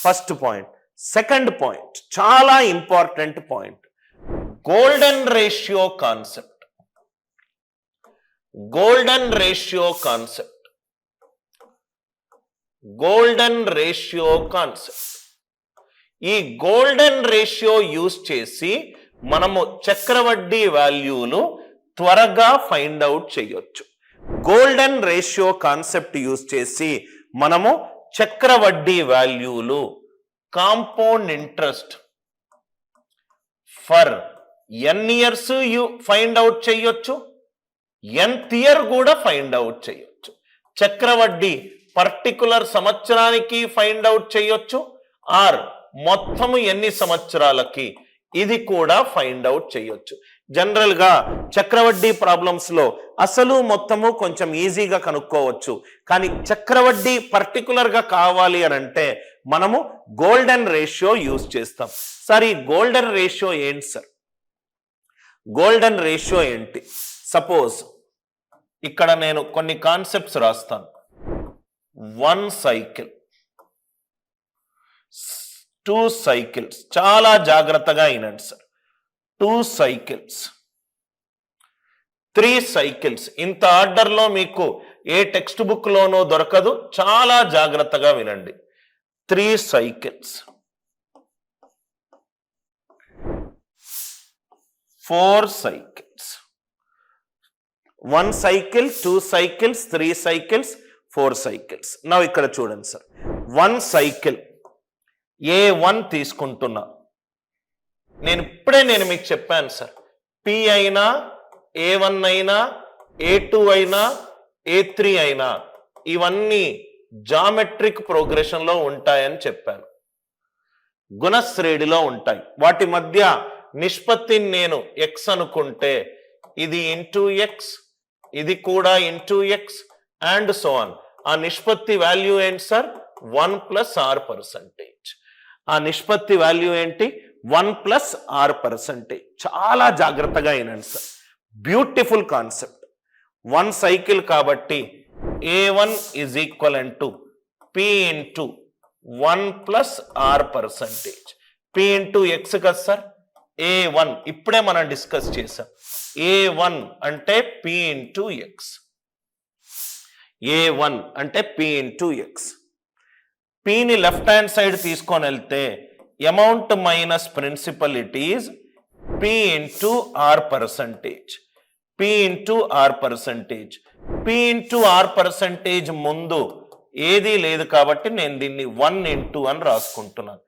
First point. Second point చాలా important point, golden ratio concept. Golden ratio concept. Golden ratio concept. ఈ golden ratio use చేసి మనము చక్రవడ్డీ వాల్యూలు త్వరగా ఫైండ్ అవుట్ చేయొచ్చు. గోల్డెన్ రేషియో కాన్సెప్ట్ యూజ్ చేసి మనము చక్రవడ్డీ వాల్యూలు, compound interest for N years find out చేయొచ్చు, nth ఇయర్ కూడా ఫైండ్ అవుట్ చేయొచ్చు. చక్రవడ్డీ పర్టికులర్ సంవత్సరానికి ఫైండ్ అవుట్ చేయొచ్చు, ఆర్ మొత్తము ఎన్ని సంవత్సరాలకి ఇది కూడా ఫైండ్ అవుట్ చేయొచ్చు. జనరల్ గా చక్రవడ్డీ ప్రాబ్లమ్స్ లో అసలు మొత్తము కొంచెం ఈజీగా కనుక్కోవచ్చు, కానీ చక్రవడ్డీ పర్టికులర్ గా కావాలి అని అంటే మనము గోల్డెన్ రేషియో యూజ్ చేస్తాం. సార్ ఈ గోల్డెన్ రేషియో ఏంటి సార్? గోల్డెన్ రేషియో ఏంటి? సపోజ్ ఇక్కడ నేను కొన్ని కాన్సెప్ట్స్ రాస్తాను. 1 సైకిల్, 2 సైకిల్స్, చాలా జాగ్రత్తగా వినండి సార్. 2 cycles, 3 cycles. ఇంత ఆర్డర్లో మీకు ఏ టెక్స్ట్ బుక్ లోనో దొరకదు, చాలా జాగ్రత్తగా వినండి. 3 cycles, 4 cycles. 1 cycle, 2 cycles, 3 cycles, 4 cycles. నా ఇక్కడ చూడండి సార్, 1 సైకిల్ A1 తీసుకుంటున్నా. నేను మీకు చెప్పాను సార్, P అయినా, A1 అయినా, A2 అయినా, A3 అయినా ఇవన్నీ జామెట్రిక్ ప్రోగ్రెషన్ లో ఉంటాయని చెప్పాను. గుణశ్రేణిలో ఉంటాయి. వాటి మధ్య నిష్పత్తిని నేను x అనుకుంటే ఇది ఇంటూ ఎక్స్, ఇది కూడా into X and so on. ఆ నిష్పత్తి వాల్యూ ఏంటి సార్? 1 + r%. ఆ నిష్పత్తి వాల్యూ ఏంటి? 1 + r%. చాలా జాగ్రత్తగా వినండి సార్, బ్యూటిఫుల్ కాన్సెప్ట్. 1 సైకిల్ కాబట్టి A1 = P × 1 + r%. P × x కదా సార్? A1 ఇప్పుడే మనం డిస్కస్ చేసాం. A1 అంటే P × x. A1 అంటే P × x. Pని లెఫ్ట్ హ్యాండ్ సైడ్ తీసుకొని వెళ్తే amount minus principal it is P × r%. P × r%. P × r% ముందు ఏది లేదు కాబట్టి నేను దీన్ని 1 × అని రాసుకుంటున్నాను.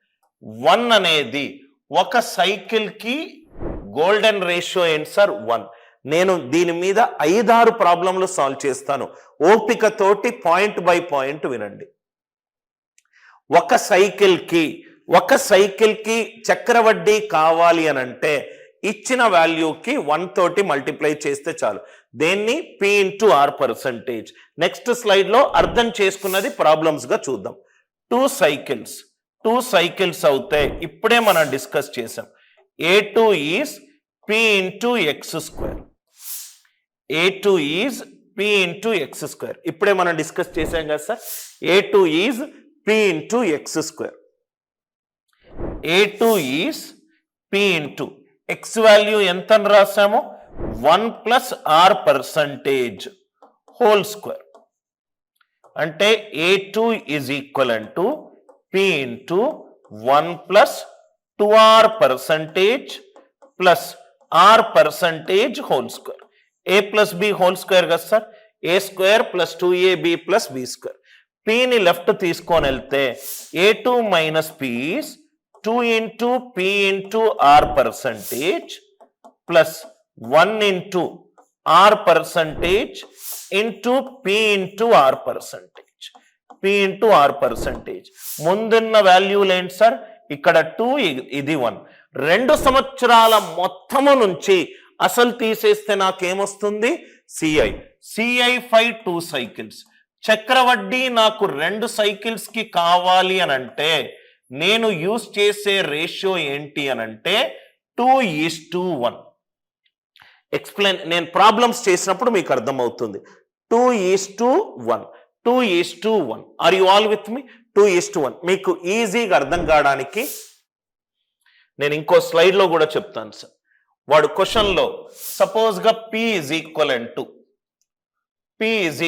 1 అనేది ఒక సైకిల్ కి గోల్డెన్ రేషియో ఏంటి సార్? 1. నేను దీని మీద 5-6 ప్రాబ్లంలు సాల్వ్ చేస్తాను. ఓపిక తోటి పాయింట్ బై పాయింట్ వినండి. ఒక సైకిల్ కి చక్రవడ్డీ కావాలి అని అంటే ఇచ్చిన వాల్యూకి 1 తోటి మల్టిప్లై చేస్తే చాలు. దేన్ని? P × r%. నెక్స్ట్ స్లైడ్ లో అర్థం చేసుకున్నది ప్రాబ్లమ్స్ గా చూద్దాం. 2 సైకిల్స్ అవుతే ఇప్పుడే మనం డిస్కస్ చేసాం. A2 is P × x². A2 is P × x². ఇప్పుడే మనం డిస్కస్ చేసాం కదా sir. A2 is P × x². A2 is P × x value ఎంత అని రాసాము? 1 + r% హోల్ స్క్వేర్. అంటే A2 = P × 1 + 2r% plus r% whole square. A + b whole square కదా sir? A² + 2ab + b². Pని left తీసుకొని వెళ్తే A2 - P is 2 × P × r% plus 1 × r% into P × r%. P × r%. ముందున్న వాల్యూలు ఏంటి sir? ఇక్కడ 2, ఇది 1. 2 సంవత్సరాల మొత్తము నుంచి అసలు తీసేస్తే నాకేమొస్తుంది? CI 2 cycles. చక్రవడ్డీ నాకు 2 సైకిల్స్ కి కావాలి అని అంటే నేను యూజ్ చేసే రేషియో ఏంటి అని అంటే 2:1. ఎక్స్ప్లెయిన్, నేను ప్రాబ్లమ్స్ చేసినప్పుడు మీకు అర్థమవుతుంది. 2:1. 2:1. Are you all with me? 2:1. మీకు ఈజీగా అర్థం కావడానికి నేను ఇంకో స్లైడ్లో కూడా చెప్తాను సార్. వాడు క్వశ్చన్లో సపోజ్గా P ఈజ్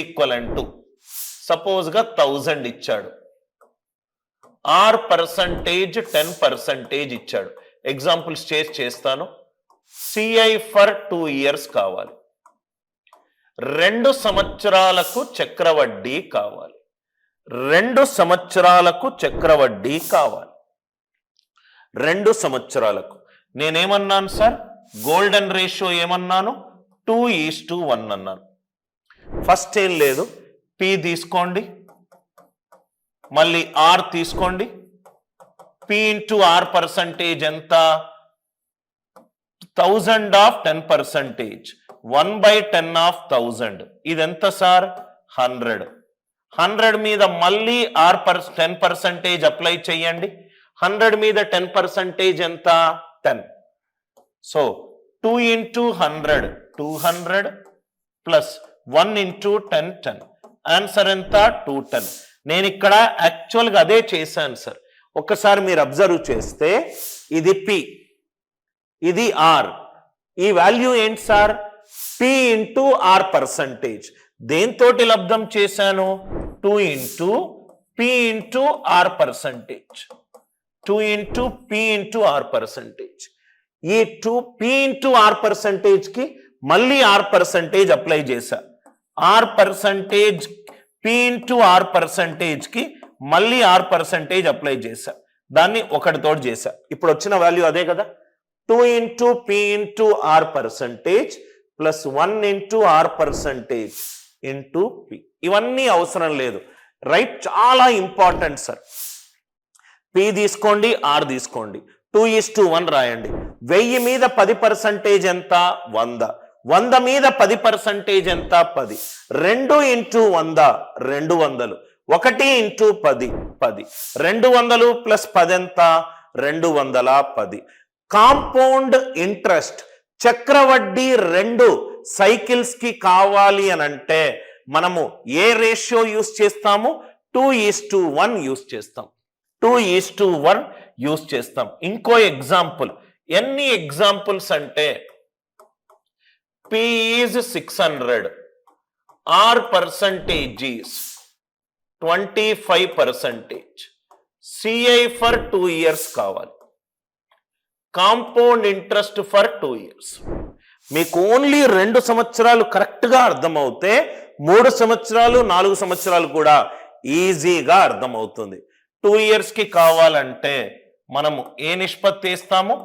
ఈక్వల్ టు సపోజ్గా 1000 ఇచ్చాడు, R పర్సంటేజ్ 10% ఇచ్చాడు. ఎగ్జాంపుల్స్ చేస్తాను. CI ఫర్ 2 years కావాలి, 2 సంవత్సరాలకు చక్రవడ్డీ కావాలి, 2 సంవత్సరాలకు చక్రవడ్డీ కావాలి, 2 సంవత్సరాలకు. నేనేమన్నాను సార్? గోల్డెన్ రేషియో ఏమన్నాను? 2:1 అన్నాను. ఫస్ట్ ఏం లేదు, P తీసుకోండి, మళ్ళీ R తీసుకోండి. P ఇంటూ R పర్సంటేజ్ ఎంత? 1000 ఆఫ్ 10%, 1/10 ఆఫ్ 1000. ఇది ఎంత సార్? 100. 100 మీద మళ్ళీ R 10% అప్లై చేయండి. 100 మీద 10% ఎంత? 10. So 2 into 100 200 plus 1 into 10 10. Answer ఎంత? 210. నేను ఇక్కడ యాక్చువల్గా అదే చేశాను సార్. ఒక్కసారి మీరు అబ్జర్వ్ చేస్తే ఇది P, ఇది R. ఈ వాల్యూ ఏంటి సార్? P into R percentage. దేంతోటి లబ్ధం చేశాను? 2 into P into R percentage. 2 into P into R percentage. ఈ 2P ఇంటూ R పర్సంటేజ్కి మళ్ళీ R పర్సంటేజ్ అప్లై చేశా. R percentage P into R పర్సంటేజ్కి మళ్ళీ R పర్సంటేజ్ అప్లై చేశా. దాన్ని ఒకటితోటి చేశా. ఇప్పుడు వచ్చిన వాల్యూ అదే కదా. 2 into P into R percentage plus 1 into R percentage into P. ఇవన్నీ అవసరం లేదు, రైట్? చాలా ఇంపార్టెంట్ సార్. P తీసుకోండి, R తీసుకోండి, 2:1 రాయండి. 1000 మీద 10% ఎంత? 100. 100 మీద 10% ఎంత? 10. 2 into 100 200. 1 into 10 10. 200 ప్లస్ 10 ఎంత? 210. కాంపౌండ్ ఇంట్రెస్ట్ చక్రవడ్డీ 2 సైకిల్స్ కి కావాలి అని అంటే మనము ఏ రేషియో యూస్ చేస్తాము? 2:1 యూస్ చేస్తాం. 2:1 యూస్ చేస్తాం. ఇంకో ఎగ్జాంపుల్. ఎన్ని ఎగ్జాంపుల్స్ అంటే P is 600, R percentage is 25%, CI for 2 years కావాలి, కాంపౌండ్ ఇంట్రెస్ట్ ఫర్ 2 years. మీకు ఓన్లీ 2 సంవత్సరాలు కరెక్ట్గా అర్థమవుతే 3 సంవత్సరాలు 4 సంవత్సరాలు కూడా ఈజీగా అర్థమవుతుంది. 2 years కి కావాలంటే మనము ఏ నిష్పత్తి ఇస్తాము?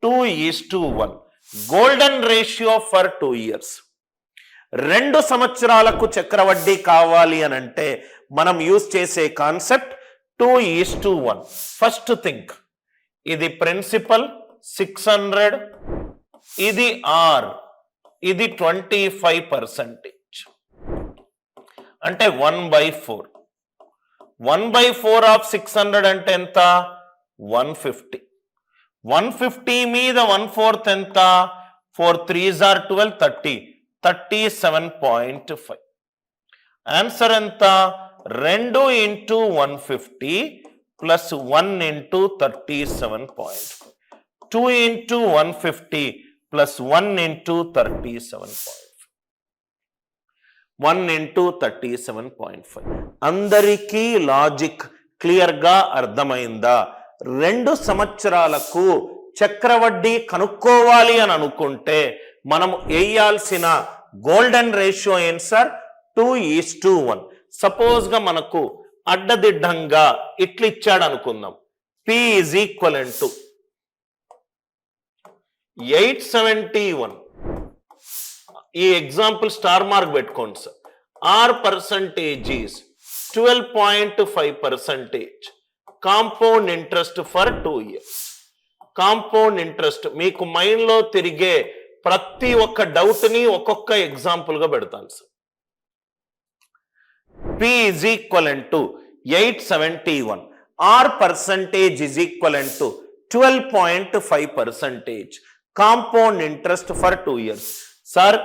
2:1. Golden ratio for 2 years. 2 సంవత్సరాలకు చక్రవడ్డీ కావాలి అని అంటే మనం యూజ్ చేసే కాన్సెప్ట్ 2:1. ఫస్ట్ థింక్, ఇది ప్రిన్సిపల్ 600, ఇది R, ఇది 25%, అంటే 1/4. 1/4 ఆఫ్ 600 అంటే ఎంత? 150. 150 మీద 1/4 ఎంత? 4 3s are 12, 30, 37.5. ఆన్సర్ ఎంత? 2 into 150 plus 1 into 37.5. 2 into 150 plus 1 into 37.5. 1 into 37.5. అందరికీ లాజిక్ క్లియర్గా అర్థమైందా? 2 సంవత్సరాలకు చక్రవడ్డీ కనుక్కోవాలి అని అనుకుంటే మనం వేయాల్సిన గోల్డెన్ రేషియో ఏంటి సార్? 2:1. సపోజ్గా మనకు అడ్డదిడ్డంగా ఇట్లా ఇచ్చాడు అనుకుందాం. P is equivalent to 871. ఈ ఎగ్జాంపుల్ స్టార్ మార్క్ పెట్టుకోండి sir. R percentage is 12.5%, compound interest for 2 years. Compound interest మీకు మైండ్లో తిరిగే ప్రతి ఒక్క డౌట్ని ఒక్కొక్క ఎగ్జాంపుల్గా పెడతాను sir. P is equivalent to 871. R percentage is equivalent to 12.5%, compound interest for 2 years. Sir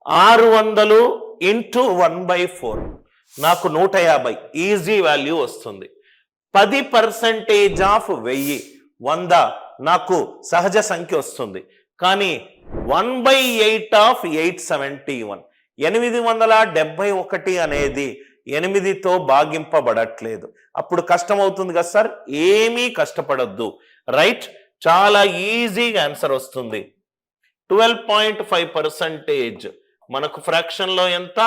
600 into 1/4 నాకు 150 ఈజీ వాల్యూ వస్తుంది. 10% ఆఫ్ 1000 100 నాకు సహజ సంఖ్య వస్తుంది. కానీ 1/8 ఆఫ్ 871 871 అనేది 8తో భాగింపబడట్లేదు. అప్పుడు కష్టం అవుతుంది కదా సార్. ఏమీ కష్టపడద్దు, రైట్? చాలా ఈజీగా ఆన్సర్ వస్తుంది. 12.5% మనకు ఫ్రాక్షన్ లో ఎంత?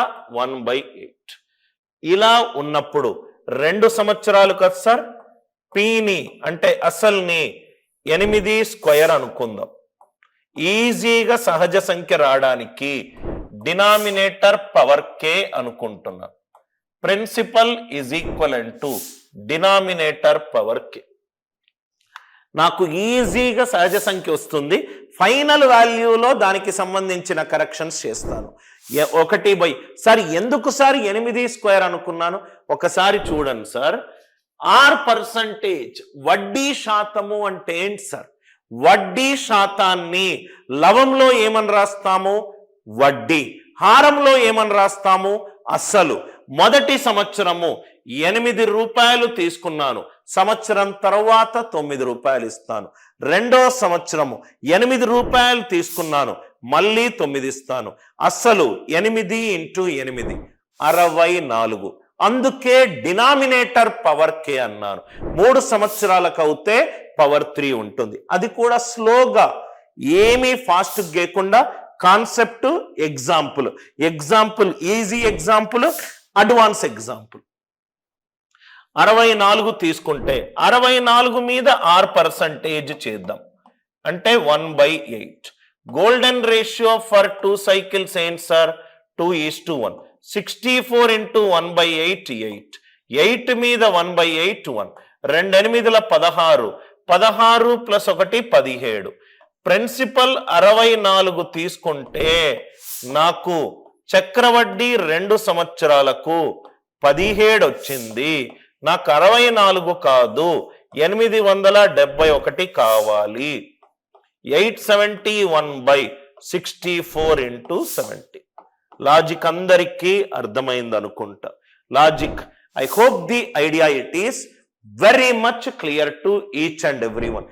1/8. ఇలా ఉన్నప్పుడు 2 సంవత్సరాలు కదా సార్. పీని అంటే అసల్ని 8 స్క్వేర్ అనుకుందాం. ఈజీగా సహజ సంఖ్య రావడానికి డినామినేటర్ పవర్ కే అనుకుంటున్నా. Principal is equivalent to denominator power K. నాకు ఈజీగా సహజ సంఖ్య వస్తుంది. ఫైనల్ వాల్యూలో దానికి సంబంధించిన కరెక్షన్స్ చేస్తాను. 1/, సార్ ఎందుకు సార్ 8 స్క్వేర్ అనుకున్నాను? ఒకసారి చూడండి సార్. R% వడ్డీ శాతము అంటే ఏంటి సార్? వడ్డీ శాతాన్ని లవంలో ఏమని రాస్తాము? వడ్డీ. హారంలో ఏమని రాస్తాము? అసలు. మొదటి సంవత్సరము 8 రూపాయలు తీసుకున్నాను, సంవత్సరం తర్వాత 9 రూపాయలు ఇస్తాను. రెండో సంవత్సరము 8 రూపాయలు తీసుకున్నాను, మళ్ళీ 9 ఇస్తాను. అసలు 8 × 8 64. అందుకే డినామినేటర్ పవర్ కే అన్నాను. 3 సంవత్సరాలకు అవుతే పవర్ 3 ఉంటుంది. అది కూడా స్లోగా, ఏమీ ఫాస్ట్ గేయకుండా. Concept, example. Easy example, advance example. 64 తీసుకుంటే 64 మీద R% చేద్దాం. అంటే 1/8. గోల్డెన్ రేషియో ఫర్ 2 సైకిల్స్ ఏంటి సార్? 2:1. 64 × 1/8 8. 8 మీద 1/8 1. 2 8ల 16. 16 + 1 17. ప్రిన్సిపల్ 64 తీసుకుంటే నాకు చక్రవడ్డీ 2 సంవత్సరాలకు 17 వచ్చింది. నాకు 64 కాదు, 871 కావాలి. 871/64 × 70. లాజిక్ అందరికీ అర్థమైంది అనుకుంటా. Logic, I hope the idea it is very much clear to each and everyone.